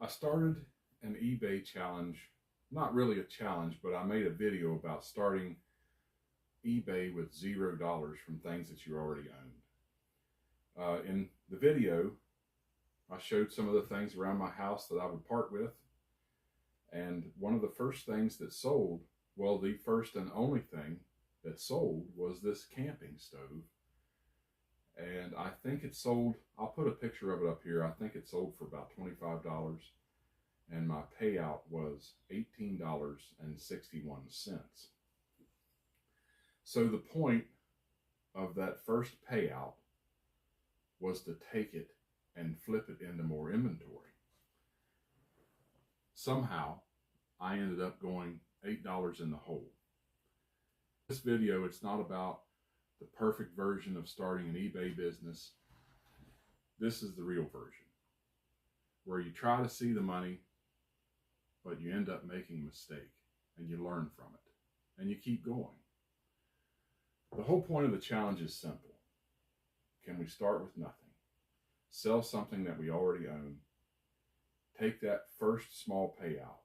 I started an eBay challenge, not really a challenge, but I made a video about starting eBay with $0 from things that you already owned. In the video, I showed some of the things around my house that I would part with. And one of the first things that sold, well, the first and only thing that sold was this camping stove. And I think it sold, I'll put a picture of it up here. I think it sold for about $25. And my payout was $18.61. So the point of that first payout was to take it and flip it into more inventory. Somehow, I ended up going $8 in the hole. This video, it's not about the perfect version of starting an eBay business. This is the real version, where you try to see the money, but you end up making a mistake, and you learn from it, and you keep going. The whole point of the challenge is simple. Can we start with nothing? Sell something that we already own, take that first small payout,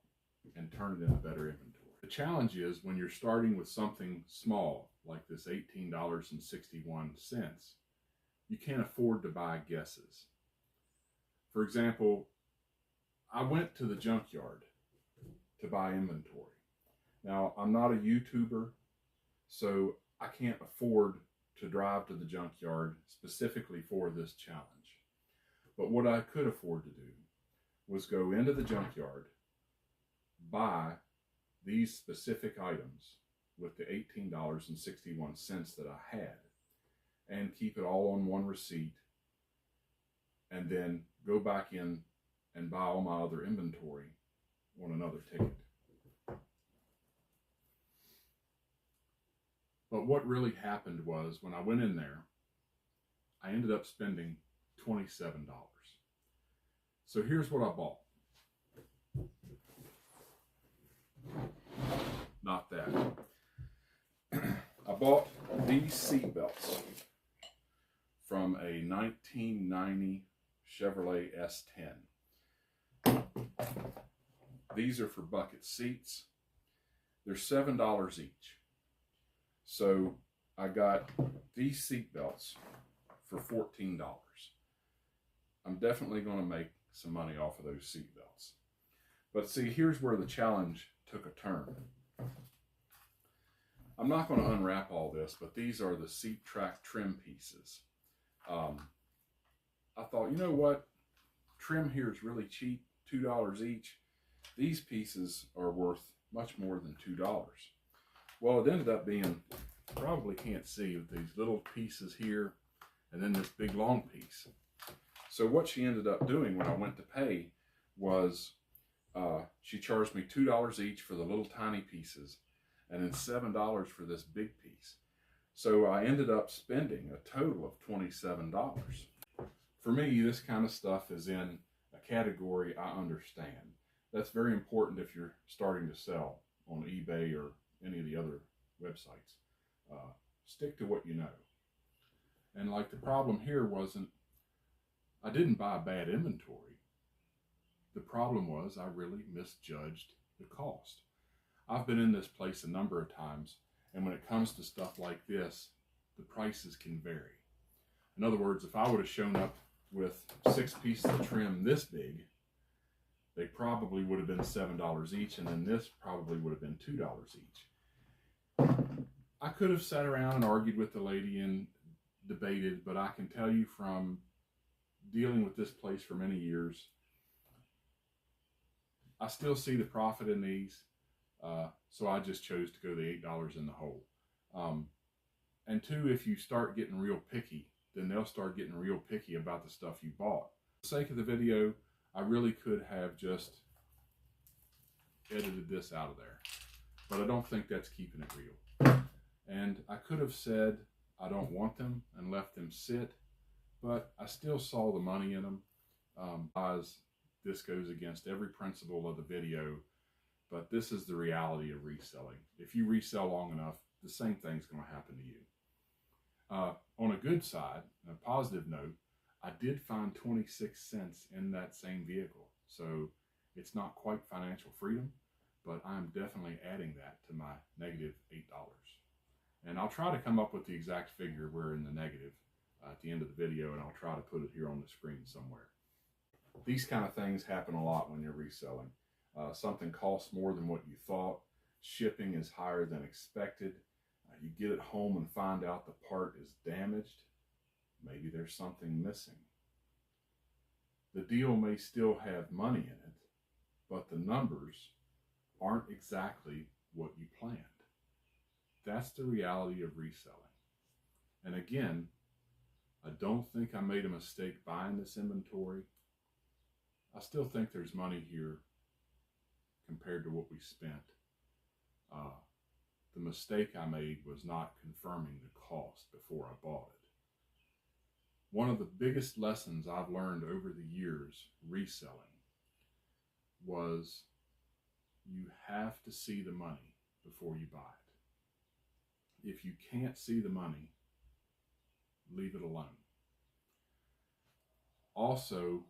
and turn it into better inventory. The challenge is when you're starting with something small, like this $18.61, you can't afford to buy guesses. For example, I went to the junkyard to buy inventory. Now, I'm not a YouTuber, so I can't afford to drive to the junkyard specifically for this challenge. But what I could afford to do was go into the junkyard, buy these specific items with the $18.61 that I had, and keep it all on one receipt, and then go back in and buy all my other inventory on another ticket. But what really happened was when I went in there, I ended up spending $27. So here's what I bought. Not that. I bought these seat belts from a 1990 Chevrolet S10. These are for bucket seats. They're $7 each. So I got these seat belts for $14. I'm definitely going to make some money off of those seat belts. But see, here's where the challenge took a turn. I'm not going to unwrap all this, but these are the seat track trim pieces. I thought, you know what? Trim here is really cheap, $2 each. These pieces are worth much more than $2. Well, it ended up being, probably can't see, these little pieces here, and then this big long piece. So what she ended up doing when I went to pay was she charged me $2 each for the little tiny pieces, and then $7 for this big piece. So I ended up spending a total of $27. For me, this kind of stuff is in a category I understand. That's very important if you're starting to sell on eBay or any of the other websites. Stick to what you know. And like the problem here wasn't, I didn't buy bad inventory. The problem was I really misjudged the cost. I've been in this place a number of times, and when it comes to stuff like this, the prices can vary. In other words, if I would have shown up with 6 pieces of trim this big, they probably would have been $7 each, and then this probably would have been $2 each. I could have sat around and argued with the lady and debated, but I can tell you from dealing with this place for many years, I still see the profit in these, so I just chose to go the $8 in the hole. And two, if you start getting real picky, then they'll start getting real picky about the stuff you bought. For the sake of the video, I really could have just edited this out of there, but I don't think that's keeping it real. And I could have said I don't want them and left them sit, but I still saw the money in them. As this goes against every principle of the video, but this is the reality of reselling. If you resell long enough, the same thing's going to happen to you. On a good side, a positive note, I did find 26 cents in that same vehicle. So It's not quite financial freedom, but I'm definitely adding that to my negative $8. And I'll try to come up with the exact figure we're in the negative at the end of the video, and I'll try to put it here on the screen somewhere. These kind of things happen a lot when you're reselling. Something costs more than what you thought. Shipping is higher than expected. You get it home and find out the part is damaged. Maybe there's something missing. The deal may still have money in it, but the numbers aren't exactly what you planned. That's the reality of reselling. And again, I don't think I made a mistake buying this inventory. I still think there's money here compared to what we spent. The mistake I made was not confirming the cost before I bought it. One of the biggest lessons I've learned over the years reselling was you have to see the money before you buy it. If you can't see the money, leave it alone. Also,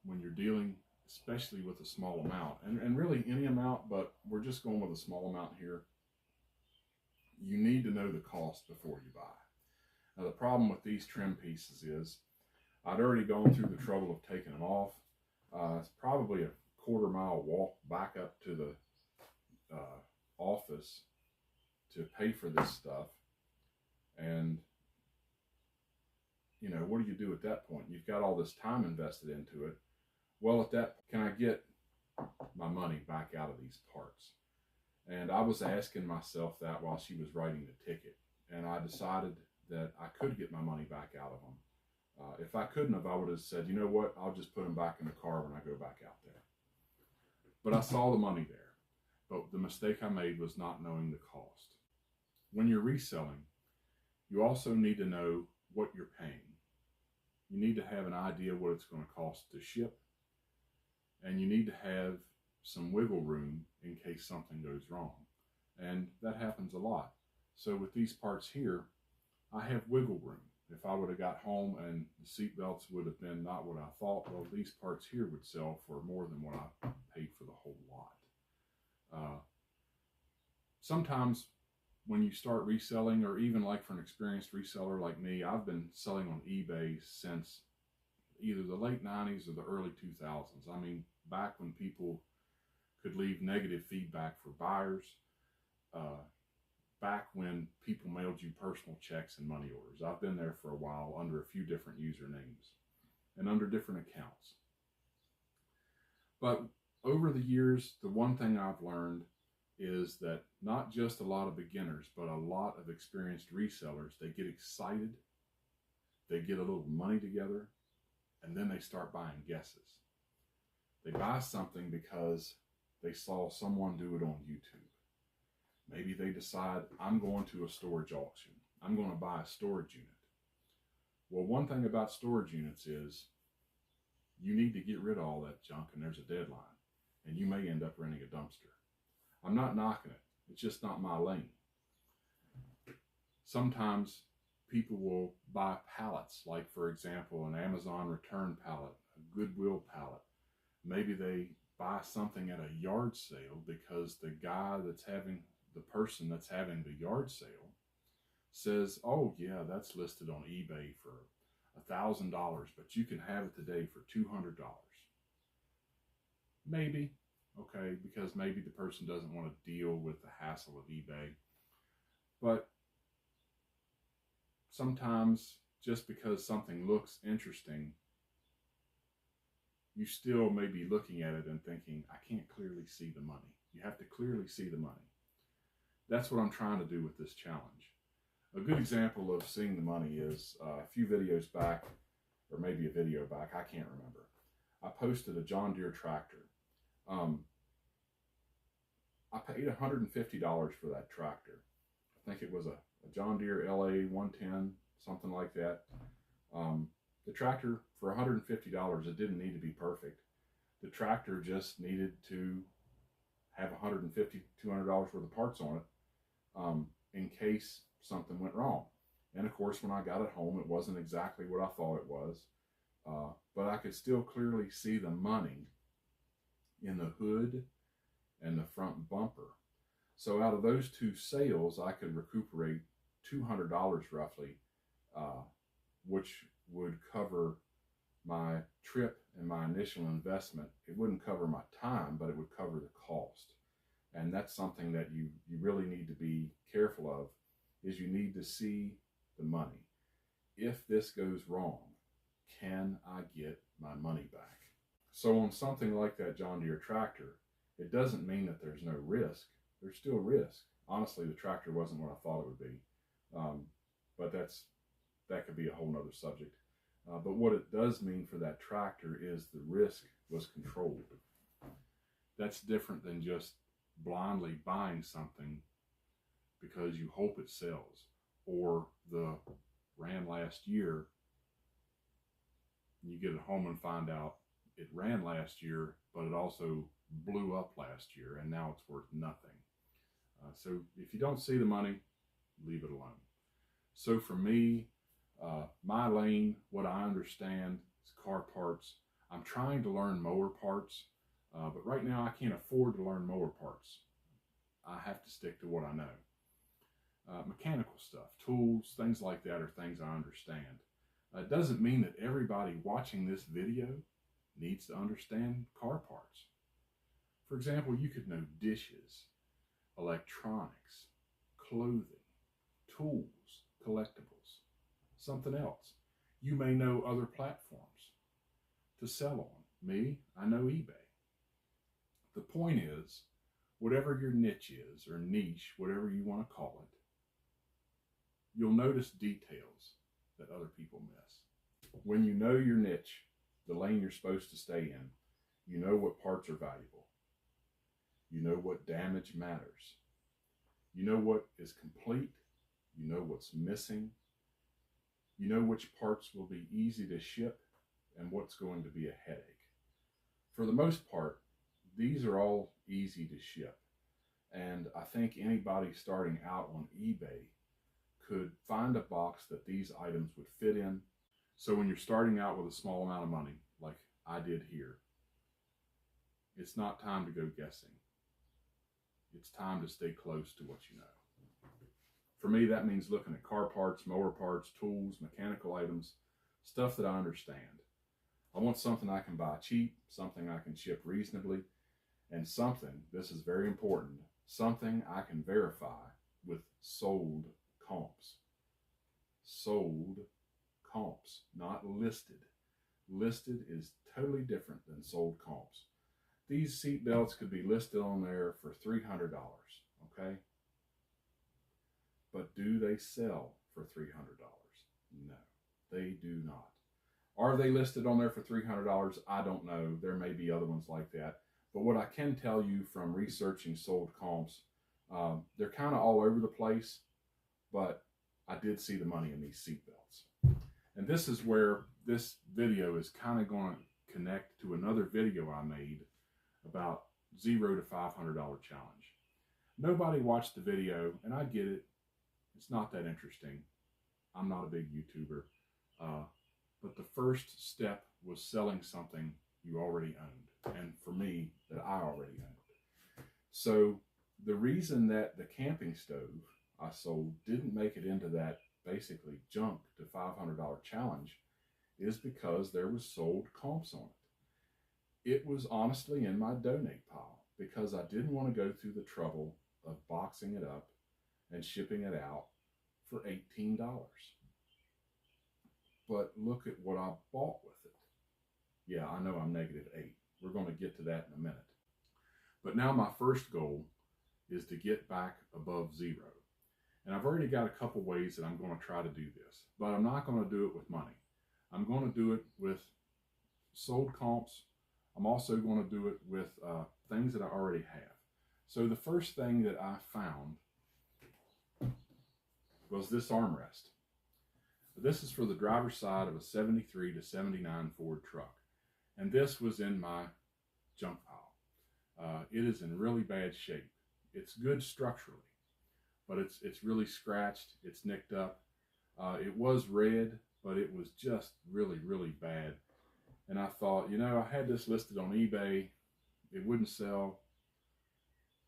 when you're dealing, especially with a small amount, and really any amount, but we're just going with a small amount here, you need to know the cost before you buy. Now, the problem with these trim pieces is I'd already gone through the trouble of taking them off. It's probably a quarter-mile walk back up to the office to pay for this stuff. And, you know, what do you do at that point? You've got all this time invested into it. Well, at that, can I get my money back out of these parts? And I was asking myself that while she was writing the ticket. And I decided that I could get my money back out of them. If I couldn't have, I would have said, you know what, I'll just put them back in the car when I go back out there. But I saw the money there. But the mistake I made was not knowing the cost. When you're reselling, you also need to know what you're paying. You need to have an idea what it's going to cost to ship. And you need to have some wiggle room in case something goes wrong. And that happens a lot. So with these parts here, I have wiggle room. If I would have got home and the seat belts would have been not what I thought, well, these parts here would sell for more than what I paid for the whole lot. Sometimes when you start reselling, or even like for an experienced reseller like me, I've been selling on eBay since either the late 90s or the early 2000s. I mean, back when people could leave negative feedback for buyers, back when people mailed you personal checks and money orders. I've been there for a while under a few different usernames and under different accounts. But over the years, the one thing I've learned is that not just a lot of beginners, but a lot of experienced resellers, they get excited, they get a little money together, and then they start buying guesses. They buy something because they saw someone do it on YouTube. Maybe they decide, I'm going to a storage auction. I'm going to buy a storage unit. Well, one thing about storage units is you need to get rid of all that junk, and there's a deadline. And you may end up renting a dumpster. I'm not knocking it. It's just not my lane. Sometimes people will buy pallets, like, for example, an Amazon return pallet, a Goodwill pallet. Maybe they buy something at a yard sale because the person that's having the yard sale says, oh yeah, that's listed on eBay for $1,000, but you can have it today for $200. Maybe, okay, because maybe the person doesn't want to deal with the hassle of eBay. But sometimes just because something looks interesting, you still may be looking at it and thinking, I can't clearly see the money. You have to clearly see the money. That's what I'm trying to do with this challenge. A good example of seeing the money is a few videos back, or maybe a video back, I can't remember. I posted a John Deere tractor. I paid $150 for that tractor. I think it was a John Deere LA 110, something like that. The tractor, for $150, it didn't need to be perfect. The tractor just needed to have $150, $200 worth of parts on it in case something went wrong. And of course, when I got it home, it wasn't exactly what I thought it was, but I could still clearly see the money in the hood and the front bumper. So out of those two sales, I could recuperate $200 roughly, which would cover my trip and my initial investment. It wouldn't cover my time, but it would cover the cost. And that's something that you really need to be careful of, is you need to see the money. If this goes wrong, can I get my money back? So on something like that John Deere tractor, it doesn't mean that there's no risk. There's still risk. Honestly, the tractor wasn't what I thought it would be. But that could be a whole nother subject. But what it does mean for that tractor is the risk was controlled. That's different than just blindly buying something because you hope it sells, or the ran last year. You get it home and find out it ran last year, but it also blew up last year and now it's worth nothing. So if you don't see the money, leave it alone. So for me, my lane, what I understand is car parts. I'm trying to learn mower parts, but right now I can't afford to learn mower parts. I have to stick to what I know. Mechanical stuff, tools, things like that are things I understand. It doesn't mean that everybody watching this video needs to understand car parts. For example, you could know dishes, electronics, clothing, tools, collectibles, something else. You may know other platforms to sell on. Me, I know eBay. The point is, whatever your niche is, or niche, whatever you want to call it, you'll notice details that other people miss. When you know your niche, the lane you're supposed to stay in, you know what parts are valuable. You know what damage matters. You know what is complete. You know what's missing. You know which parts will be easy to ship and what's going to be a headache. For the most part, these are all easy to ship. And I think anybody starting out on eBay could find a box that these items would fit in. So when you're starting out with a small amount of money, like I did here, it's not time to go guessing. It's time to stay close to what you know. For me, that means looking at car parts, mower parts, tools, mechanical items, stuff that I understand. I want something I can buy cheap, something I can ship reasonably, and something, this is very important, something I can verify with sold comps. Sold comps, not listed. Listed is totally different than sold comps. These seat belts could be listed on there for $300, okay? But do they sell for $300? No, they do not. Are they listed on there for $300? I don't know. There may be other ones like that. But what I can tell you from researching sold comps, they're kind of all over the place, but I did see the money in these seat belts. And this is where this video is kind of going to connect to another video I made about $0 to $500 challenge. Nobody watched the video, and I get it. It's not that interesting. I'm not a big YouTuber. But the first step was selling something you already owned. And for me, that I already owned. So the reason that the camping stove I sold didn't make it into that basically junk to $500 challenge is because there was sold comps on it. It was honestly in my donate pile because I didn't want to go through the trouble of boxing it up and shipping it out for $18. But look at what I bought with it. Yeah, I know I'm -8. We're going to get to that in a minute. But now my first goal is to get back above 0. And I've already got a couple ways that I'm going to try to do this. But I'm not going to do it with money. I'm going to do it with sold comps. I'm also going to do it with things that I already have. So the first thing that I found was this armrest. This is for the driver's side of a 73 to 79 Ford truck. And this was in my junk pile. It is in really bad shape. It's good structurally, but it's really scratched. It's nicked up. It was red, but it was just really, really bad. And I thought, you know, I had this listed on eBay. It wouldn't sell.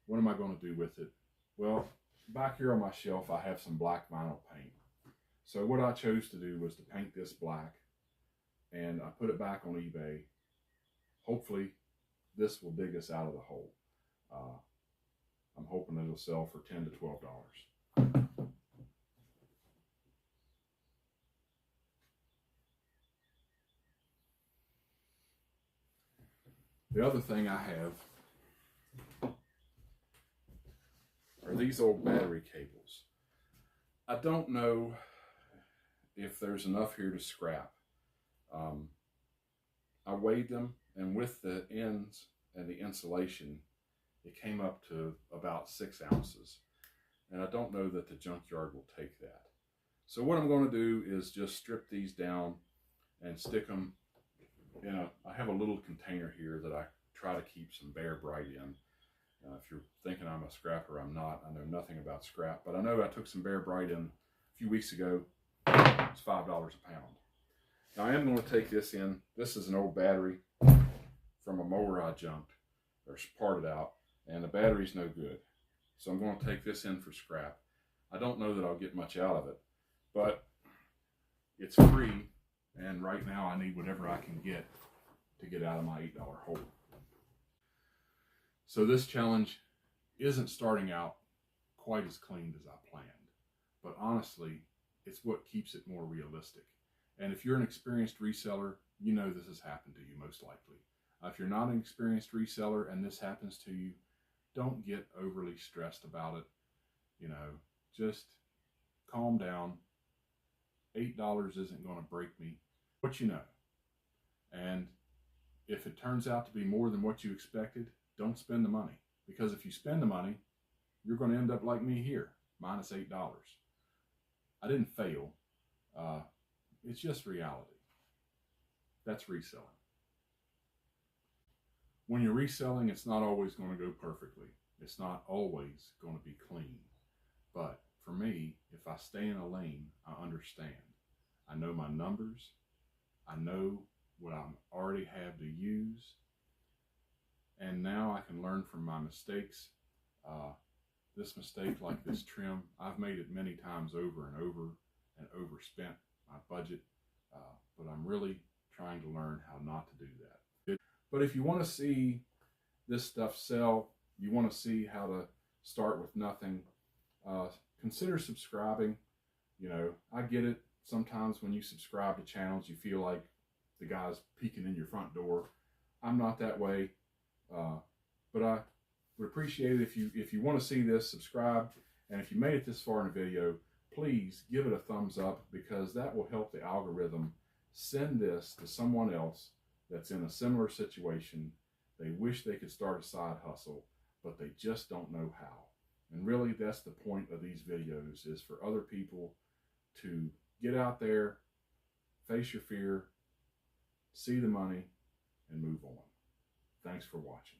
What am I going to do with it? Well, back here on my shelf, I have some black vinyl paint. So what I chose to do was to paint this black, and I put it back on eBay. Hopefully this will dig us out of the hole. I'm hoping it'll sell for $10 to $12. The other thing I have are these old battery cables. I don't know if there's enough here to scrap. I weighed them, and with the ends and the insulation, it came up to about 6 ounces. And I don't know that the junkyard will take that. So what I'm going to do is just strip these down and stick them in I have a little container here that I try to keep some Bear Bright in. If you're thinking I'm a scrapper, I'm not. I know nothing about scrap, but I know I took some Bear Bright in a few weeks ago. It's $5 a pound. Now I am going to take this in. This is an old battery from a mower I junked or parted out, and the battery's no good. So I'm going to take this in for scrap. I don't know that I'll get much out of it, but it's free, and right now I need whatever I can get to get out of my $8 hole. So this challenge isn't starting out quite as clean as I planned, but honestly, it's what keeps it more realistic. And if you're an experienced reseller, you know this has happened to you most likely. If you're not an experienced reseller and this happens to you, don't get overly stressed about it. You know, just calm down. $8 isn't going to break me, but you know. And if it turns out to be more than what you expected, don't spend the money. Because if you spend the money, you're going to end up like me here, minus $8. I didn't fail. It's just reality. That's reselling. When you're reselling, it's not always going to go perfectly. It's not always going to be clean. But for me, if I stay in a lane, I understand. I know my numbers. I know what I already have to use. And now I can learn from my mistakes. This mistake, like this trim, I've made it many times over and over and overspent my budget. But I'm really trying to learn how not to do that. But if you want to see this stuff sell, you want to see how to start with nothing, consider subscribing. You know, I get it. Sometimes when you subscribe to channels, you feel like the guy's peeking in your front door. I'm not that way, but I would appreciate it if you want to see this, subscribe. And if you made it this far in the video, please give it a thumbs up, because that will help the algorithm send this to someone else that's in a similar situation. They wish they could start a side hustle, but they just don't know how. And really, that's the point of these videos, is for other people to get out there, face your fear, see the money, and move on. Thanks for watching.